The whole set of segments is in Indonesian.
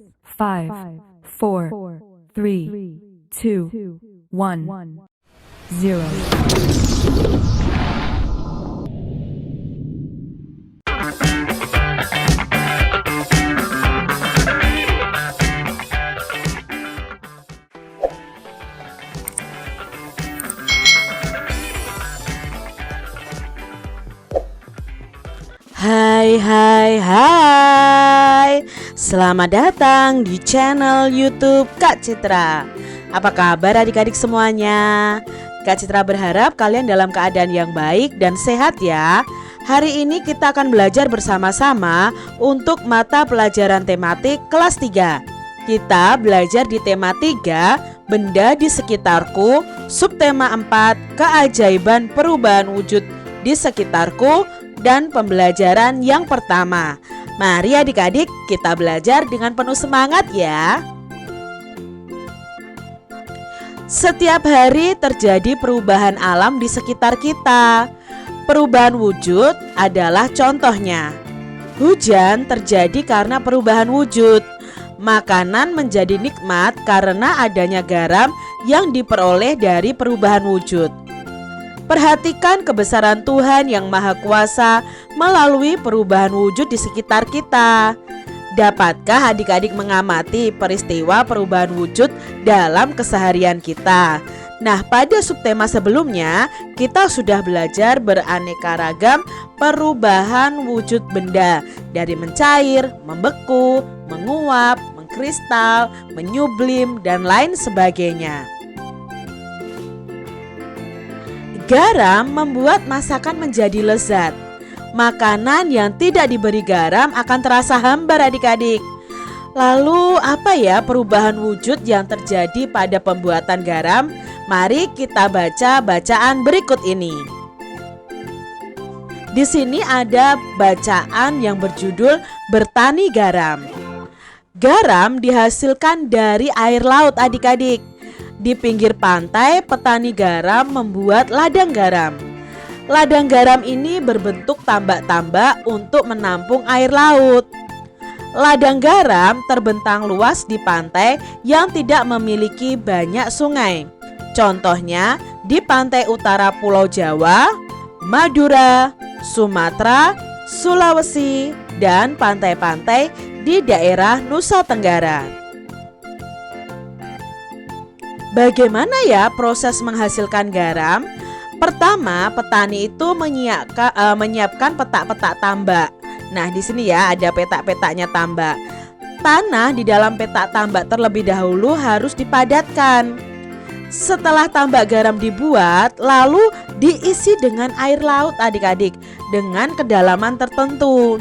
5, 4, 3, 2, 1, 0. Hai, selamat datang di channel YouTube Kak Citra. Apa kabar adik-adik semuanya? Kak Citra berharap kalian dalam keadaan yang baik dan sehat ya. Hari ini kita akan belajar bersama-sama untuk mata pelajaran tematik kelas 3. Kita belajar di tema 3, benda di sekitarku, subtema 4, keajaiban perubahan wujud di sekitarku, dan pembelajaran yang pertama. Mari adik-adik kita belajar dengan penuh semangat ya. Setiap hari terjadi perubahan alam di sekitar kita. Perubahan wujud adalah contohnya. Hujan terjadi karena perubahan wujud. Makanan menjadi nikmat karena adanya garam yang diperoleh dari perubahan wujud. Perhatikan kebesaran Tuhan yang Maha Kuasa melalui perubahan wujud di sekitar kita. Dapatkah adik-adik mengamati peristiwa perubahan wujud dalam keseharian kita? Nah, pada subtema sebelumnya kita sudah belajar beraneka ragam perubahan wujud benda, dari mencair, membeku, menguap, mengkristal, menyublim, dan lain sebagainya. Garam membuat masakan menjadi lezat. Makanan yang tidak diberi garam akan terasa hambar adik-adik. Lalu apa ya perubahan wujud yang terjadi pada pembuatan garam? Mari kita baca bacaan berikut ini. Di sini ada bacaan yang berjudul Bertani Garam. Garam dihasilkan dari air laut adik-adik. Di pinggir pantai, petani garam membuat ladang garam. Ladang garam ini berbentuk tambak-tambak untuk menampung air laut. Ladang garam terbentang luas di pantai yang tidak memiliki banyak sungai. Contohnya di pantai utara Pulau Jawa, Madura, Sumatera, Sulawesi, dan pantai-pantai di daerah Nusa Tenggara. Bagaimana ya proses menghasilkan garam? Pertama, petani itu menyiapkan petak-petak tambak. Nah, di sini ya ada petak-petaknya tambak. Tanah di dalam petak tambak terlebih dahulu harus dipadatkan. Setelah tambak garam dibuat, lalu diisi dengan air laut adik-adik dengan kedalaman tertentu.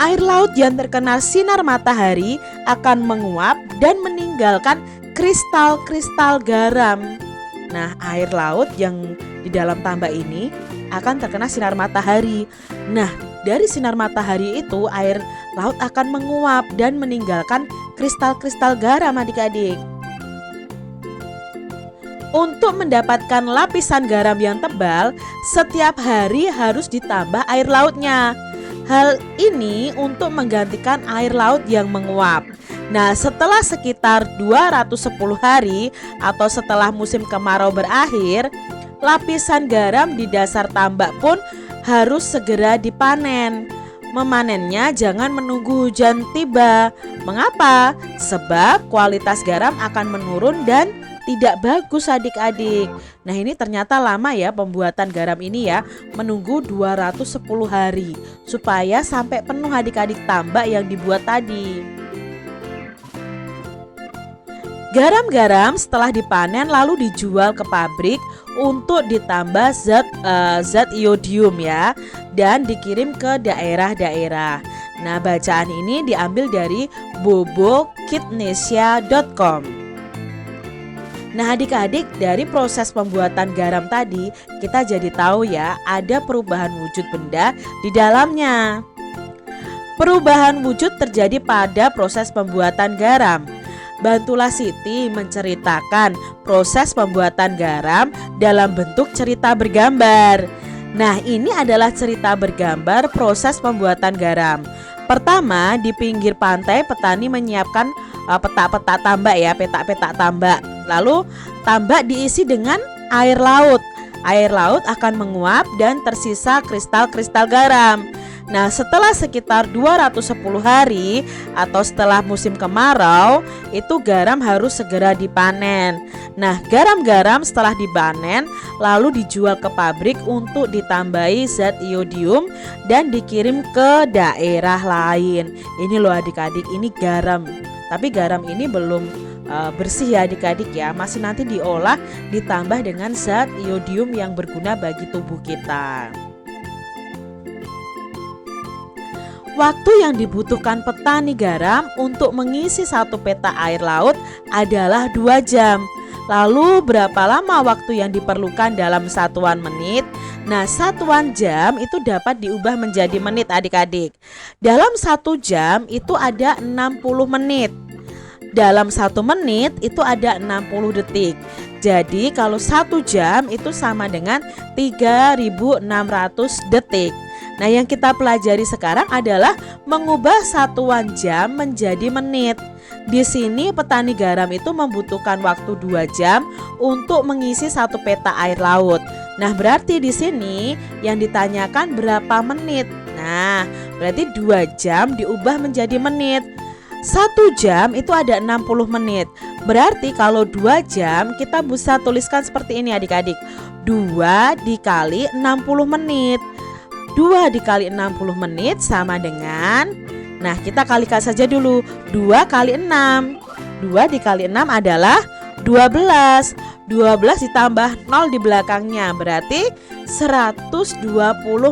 Air laut yang terkena sinar matahari akan menguap dan meninggalkan kristal-kristal garam. Nah, air laut yang di dalam tambak ini akan terkena sinar matahari. Nah, dari sinar matahari itu air laut akan menguap dan meninggalkan kristal-kristal garam adik-adik. Untuk mendapatkan lapisan garam yang tebal, setiap hari harus ditambah air lautnya. Hal ini untuk menggantikan air laut yang menguap. Nah, setelah sekitar 210 hari atau setelah musim kemarau berakhir, lapisan garam di dasar tambak pun harus segera dipanen. Memanennya jangan menunggu hujan tiba. Mengapa? Sebab kualitas garam akan menurun dan tidak bagus adik-adik. Nah, ini ternyata lama ya pembuatan garam ini ya, menunggu 210 hari supaya sampai penuh adik-adik tambak yang dibuat tadi. Garam-garam setelah dipanen lalu dijual ke pabrik untuk ditambah zat iodium ya, dan dikirim ke daerah-daerah. Nah, bacaan ini diambil dari bobokidnesia.com. Nah, adik-adik, dari proses pembuatan garam tadi kita jadi tahu ya ada perubahan wujud benda di dalamnya. Perubahan wujud terjadi pada proses pembuatan garam. Bantulah Siti menceritakan proses pembuatan garam dalam bentuk cerita bergambar. Nah, ini adalah cerita bergambar proses pembuatan garam. Pertama, di pinggir pantai petani menyiapkan petak-petak tambak ya, petak-petak tambak. Lalu tambak diisi dengan air laut. Air laut akan menguap dan tersisa kristal-kristal garam. Nah, setelah sekitar 210 hari atau setelah musim kemarau, itu garam harus segera dipanen. Nah, garam-garam setelah dipanen lalu dijual ke pabrik untuk ditambahi zat iodium dan dikirim ke daerah lain. Ini loh adik-adik, ini garam. Tapi garam ini belum bersih ya adik-adik ya, masih nanti diolah ditambah dengan zat iodium yang berguna bagi tubuh kita. Waktu yang dibutuhkan petani garam untuk mengisi satu petak air laut adalah 2 jam. Lalu berapa lama waktu yang diperlukan dalam satuan menit? Nah, satuan jam itu dapat diubah menjadi menit adik-adik. Dalam 1 jam itu ada 60 menit. Dalam 1 menit itu ada 60 detik. Jadi kalau 1 jam itu sama dengan 3.600 detik. Nah, yang kita pelajari sekarang adalah mengubah satuan jam menjadi menit. Di sini petani garam itu membutuhkan waktu 2 jam untuk mengisi satu petak air laut. Nah, berarti di sini yang ditanyakan berapa menit. Nah, berarti 2 jam diubah menjadi menit. 1 jam itu ada 60 menit. Berarti kalau 2 jam kita bisa tuliskan seperti ini adik-adik. 2 dikali 60 menit. 2 dikali 60 menit sama dengan, nah kita kalikan saja dulu, 2 kali 6. 2 dikali 6 adalah 12. 12 ditambah 0 di belakangnya berarti 120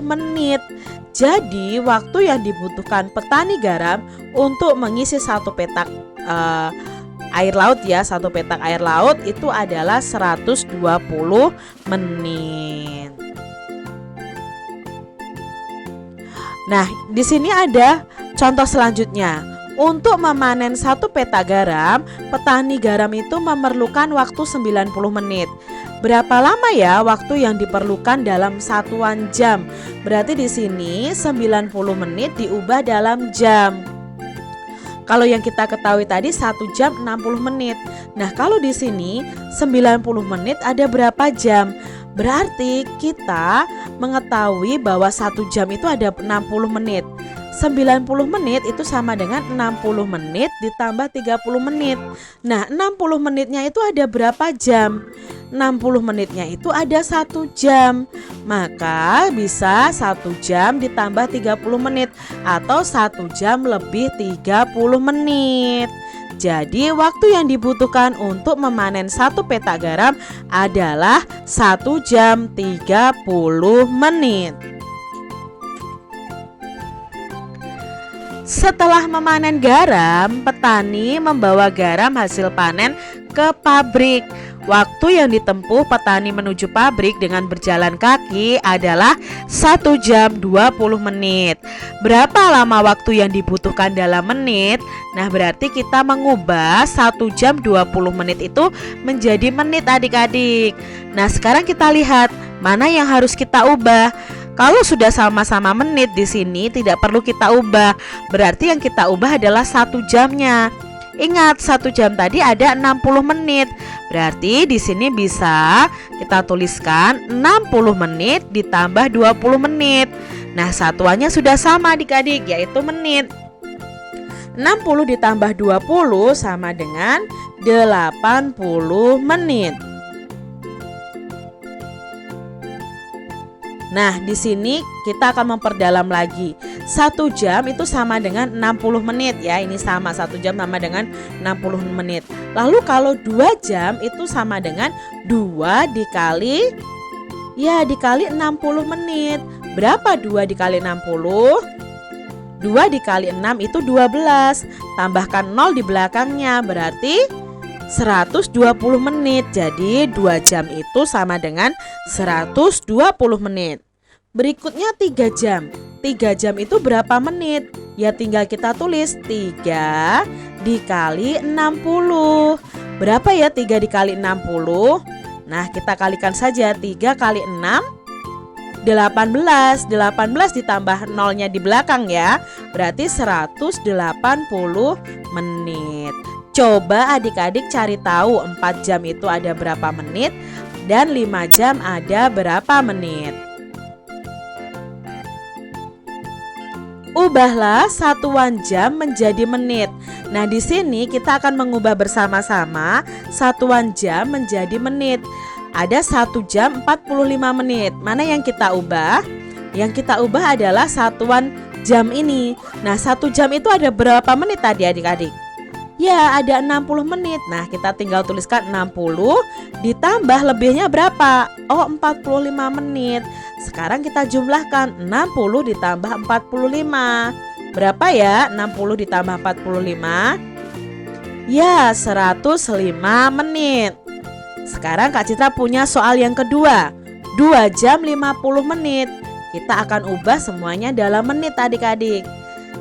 menit. Jadi waktu yang dibutuhkan petani garam untuk mengisi satu petak air laut ya, satu petak air laut itu adalah 120 menit. Nah, di sini ada contoh selanjutnya. Untuk memanen satu petak garam, petani garam itu memerlukan waktu 90 menit. Berapa lama ya waktu yang diperlukan dalam satuan jam? Berarti di sini 90 menit diubah dalam jam. Kalau yang kita ketahui tadi 1 jam 60 menit. Nah, kalau di sini 90 menit ada berapa jam? Berarti kita mengetahui bahwa 1 jam itu ada 60 menit. 90 menit itu sama dengan 60 menit ditambah 30 menit. Nah, 60 menitnya itu ada berapa jam? 60 menitnya itu ada 1 jam. Maka bisa 1 jam ditambah 30 menit atau 1 jam lebih 30 menit. Jadi waktu yang dibutuhkan untuk memanen satu petak garam adalah 1 jam 30 menit. Setelah memanen garam, petani membawa garam hasil panen ke pabrik. Waktu yang ditempuh petani menuju pabrik dengan berjalan kaki adalah 1 jam 20 menit. Berapa lama waktu yang dibutuhkan dalam menit? Nah, berarti kita mengubah 1 jam 20 menit itu menjadi menit adik-adik. Nah, sekarang kita lihat mana yang harus kita ubah. Kalau sudah sama-sama menit di sini tidak perlu kita ubah. Berarti yang kita ubah adalah 1 jamnya. Ingat 1 jam tadi ada 60 menit. Berarti di sini bisa kita tuliskan 60 menit ditambah 20 menit. Nah, satuannya sudah sama adik-adik, yaitu menit. 60 ditambah 20 sama dengan 80 menit. Nah, di sini kita akan memperdalam lagi. 1 jam itu sama dengan 60 menit ya. Ini sama, 1 jam sama dengan 60 menit. Lalu kalau 2 jam itu sama dengan 2 dikali 60 menit. Berapa 2 dikali 60? 2 dikali 6 itu 12. Tambahkan 0 di belakangnya berarti 120 menit. Jadi 2 jam itu sama dengan 120 menit. Berikutnya 3 jam. 3 jam itu berapa menit? Ya tinggal kita tulis 3 dikali 60. Berapa ya 3 dikali 60? Nah, kita kalikan saja 3 kali 6 18 ditambah nolnya di belakang ya, berarti 180 menit. Coba adik-adik cari tahu 4 jam itu ada berapa menit dan 5 jam ada berapa menit. Ubahlah satuan jam menjadi menit. Nah, di sini kita akan mengubah bersama-sama satuan jam menjadi menit. Ada 1 jam 45 menit. Mana yang kita ubah? Yang kita ubah adalah satuan jam ini. Nah, 1 jam itu ada berapa menit tadi adik-adik? Ya, ada 60 menit. Nah, kita tinggal tuliskan 60 ditambah lebihnya berapa? Oh, 45 menit. Sekarang kita jumlahkan 60 ditambah 45. Berapa ya 60 ditambah 45? Ya, 105 menit. Sekarang Kak Citra punya soal yang kedua. 2 jam 50 menit. Kita akan ubah semuanya dalam menit adik-adik.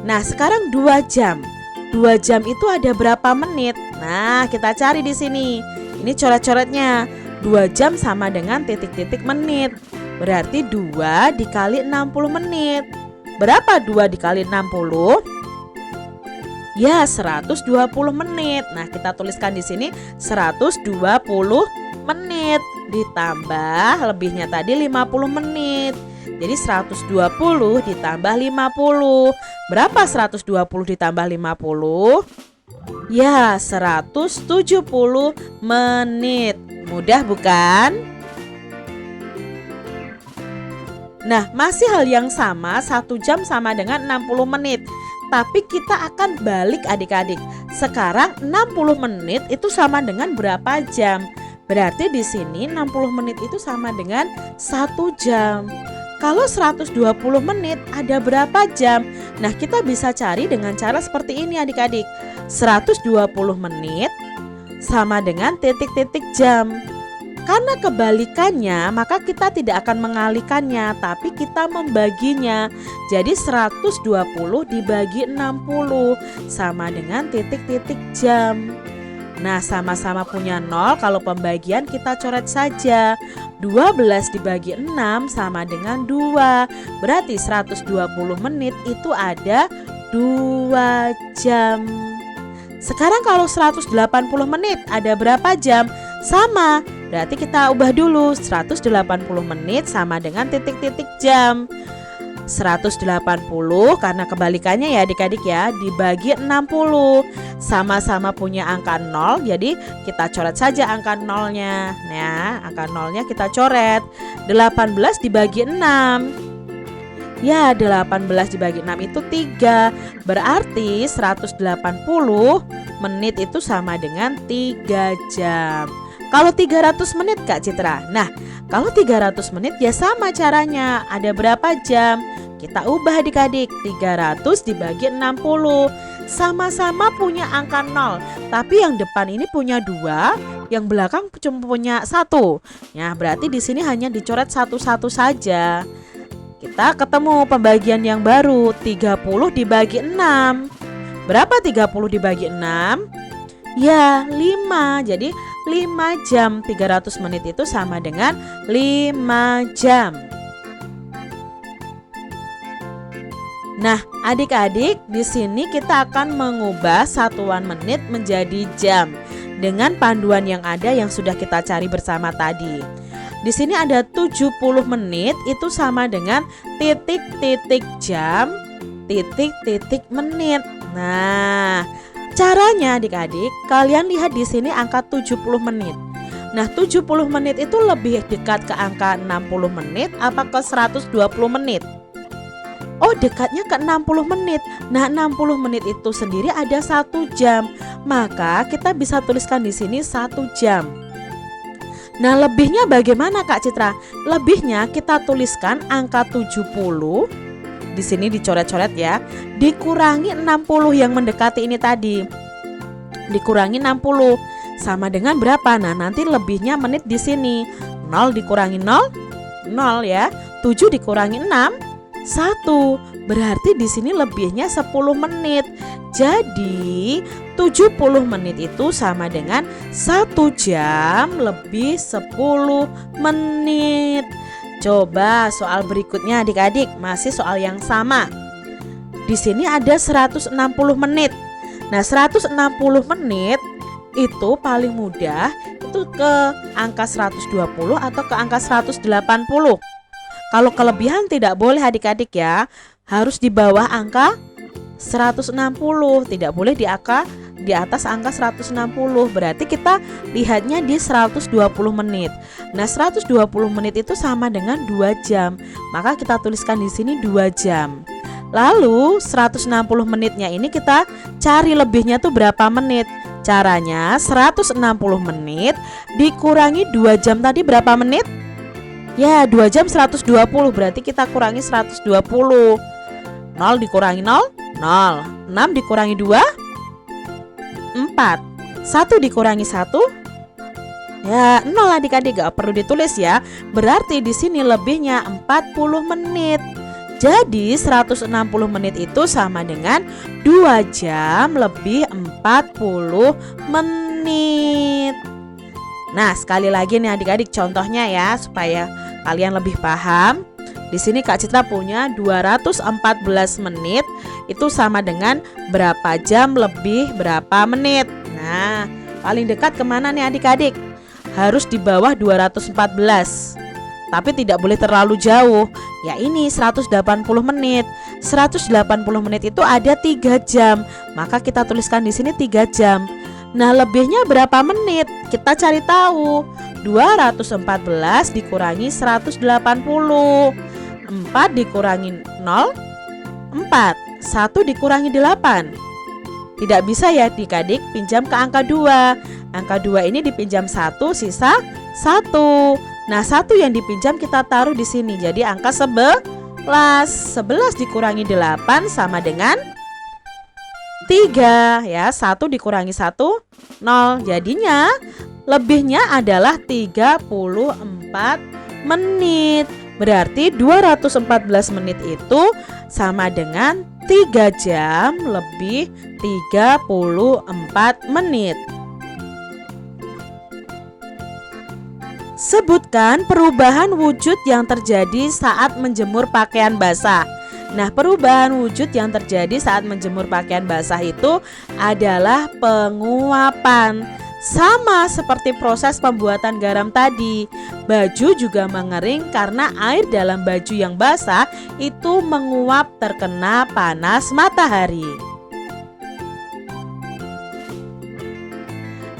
Nah, sekarang 2 jam. 2 jam itu ada berapa menit? Nah, kita cari di sini. Ini coret-coretnya. 2 jam sama dengan titik-titik menit. Berarti 2 dikali 60 menit. Berapa 2 dikali 60? Ya, 120 menit. Nah, kita tuliskan di sini 120 menit. Ditambah lebihnya tadi 50 menit. Jadi 120 ditambah 50. Berapa 120 ditambah 50? Ya, 170 menit. Mudah bukan? Nah, masih hal yang sama, 1 jam sama dengan 60 menit. Tapi kita akan balik adik-adik. Sekarang 60 menit itu sama dengan berapa jam? Berarti di sini 60 menit itu sama dengan 1 jam. Kalau 120 menit ada berapa jam? Nah, kita bisa cari dengan cara seperti ini adik-adik. 120 menit sama dengan titik-titik jam. Karena kebalikannya, maka kita tidak akan mengalihkannya, tapi kita membaginya. Jadi 120 dibagi 60 sama dengan titik-titik jam. Nah, sama-sama punya 0, kalau pembagian kita coret saja. 12 dibagi 6 sama dengan 2. Berarti 120 menit itu ada 2 jam. Sekarang kalau 180 menit ada berapa jam? Sama. Berarti kita ubah dulu, 180 menit sama dengan titik-titik jam. 180 karena kebalikannya ya adik-adik ya, dibagi 60. Sama-sama punya angka 0, jadi kita coret saja angka 0-nya. Nah, angka 0-nya kita coret. 18 dibagi 6. Ya, 18 dibagi 6 itu 3. Berarti 180 menit itu sama dengan 3 jam. Kalau 300 menit Kak Citra. Nah, kalau 300 menit ya sama caranya. Ada berapa jam? Kita ubah adik-adik. 300 dibagi 60. Sama-sama punya angka 0. Tapi yang depan ini punya 2, yang belakang cuma punya 1. Ya, berarti di sini hanya dicoret satu-satu saja. Kita ketemu pembagian yang baru. 30 dibagi 6. Berapa 30 dibagi 6? Ya, 5. Jadi 5 jam. 300 menit itu sama dengan 5 jam. Nah, adik-adik, di sini kita akan mengubah satuan menit menjadi jam dengan panduan yang ada yang sudah kita cari bersama tadi. Di sini ada 70 menit itu sama dengan titik-titik jam, titik-titik menit. Nah, caranya adik-adik, kalian lihat di sini angka 70 menit. Nah, 70 menit itu lebih dekat ke angka 60 menit apa ke 120 menit? Oh, dekatnya ke 60 menit. Nah, 60 menit itu sendiri ada 1 jam. Maka kita bisa tuliskan di sini 1 jam. Nah, lebihnya bagaimana Kak Citra? Lebihnya kita tuliskan angka 70. Di sini dicoret-coret ya. Dikurangi 60 yang mendekati ini tadi. Dikurangi 60 sama dengan berapa? Nah, nanti lebihnya menit di sini. 0 dikurangi 0, 0 ya. 7 dikurangi 6, 1. Berarti di sini lebihnya 10 menit. Jadi 70 menit itu sama dengan 1 jam lebih 10 menit. Coba soal berikutnya adik-adik, masih soal yang sama. Di sini ada 160 menit. Nah, 160 menit itu paling mudah itu ke angka 120 atau ke angka 180. Kalau kelebihan tidak boleh adik-adik ya, harus di bawah angka 160, tidak boleh di atas angka 160. Berarti kita lihatnya di 120 menit. Nah, 120 menit itu sama dengan 2 jam. Maka kita tuliskan di sini 2 jam. Lalu 160 menitnya ini kita cari lebihnya tuh berapa menit. Caranya 160 menit dikurangi 2 jam tadi berapa menit? Ya, 2 jam 120, berarti kita kurangi 120. 0 dikurangi 0, 0. 6 dikurangi 2, 4. 1 dikurangi 1, ya 0 adik-adik, gak perlu ditulis ya. Berarti di sini lebihnya 40 menit. Jadi 160 menit itu sama dengan 2 jam lebih 40 menit. Nah, sekali lagi nih adik-adik contohnya ya, supaya kalian lebih paham. Di sini Kak Citra punya 214 menit itu sama dengan berapa jam lebih berapa menit. Nah, paling dekat kemana nih adik-adik? Harus di bawah 214. Tapi tidak boleh terlalu jauh. Ya ini 180 menit. 180 menit itu ada 3 jam. Maka kita tuliskan di sini 3 jam. Nah, lebihnya berapa menit? Kita cari tahu. 214 dikurangi 180. 4 dikurangi 0, 4. 1 dikurangi 8. Tidak bisa ya adik-adik, pinjam ke angka 2. Angka 2 ini dipinjam 1, sisa 1. Nah, 1 yang dipinjam kita taruh di sini. Jadi angka 11. 11 dikurangi 8 sama dengan 3 ya. 1 dikurangi 1, 0. Jadinya lebihnya adalah 34 menit. Berarti 214 menit itu sama dengan 3 jam lebih 34 menit. Sebutkan perubahan wujud yang terjadi saat menjemur pakaian basah. Nah, perubahan wujud yang terjadi saat menjemur pakaian basah itu adalah penguapan. Sama seperti proses pembuatan garam tadi, baju juga mengering karena air dalam baju yang basah itu menguap terkena panas matahari.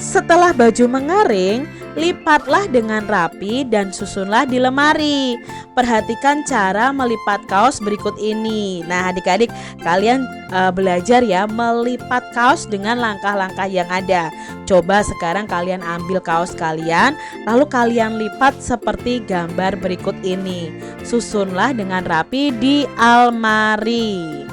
Setelah baju mengering, lipatlah dengan rapi dan susunlah di lemari. Perhatikan cara melipat kaos berikut ini. Nah, adik-adik, kalian belajar ya melipat kaos dengan langkah-langkah yang ada. Coba sekarang kalian ambil kaos kalian, lalu kalian lipat seperti gambar berikut ini. Susunlah dengan rapi di almari.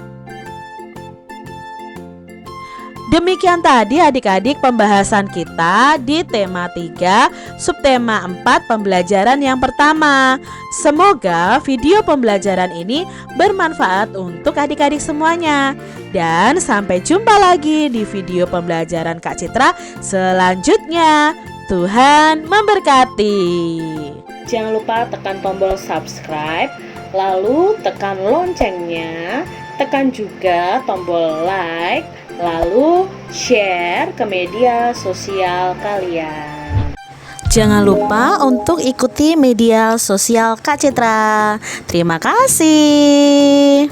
Demikian tadi adik-adik pembahasan kita di tema 3, subtema 4 pembelajaran yang pertama. Semoga video pembelajaran ini bermanfaat untuk adik-adik semuanya. Dan sampai jumpa lagi di video pembelajaran Kak Citra selanjutnya. Tuhan memberkati. Jangan lupa tekan tombol subscribe, lalu tekan loncengnya, tekan juga tombol like, lalu share ke media sosial kalian. Jangan lupa untuk ikuti media sosial Kak Citra. Terima kasih.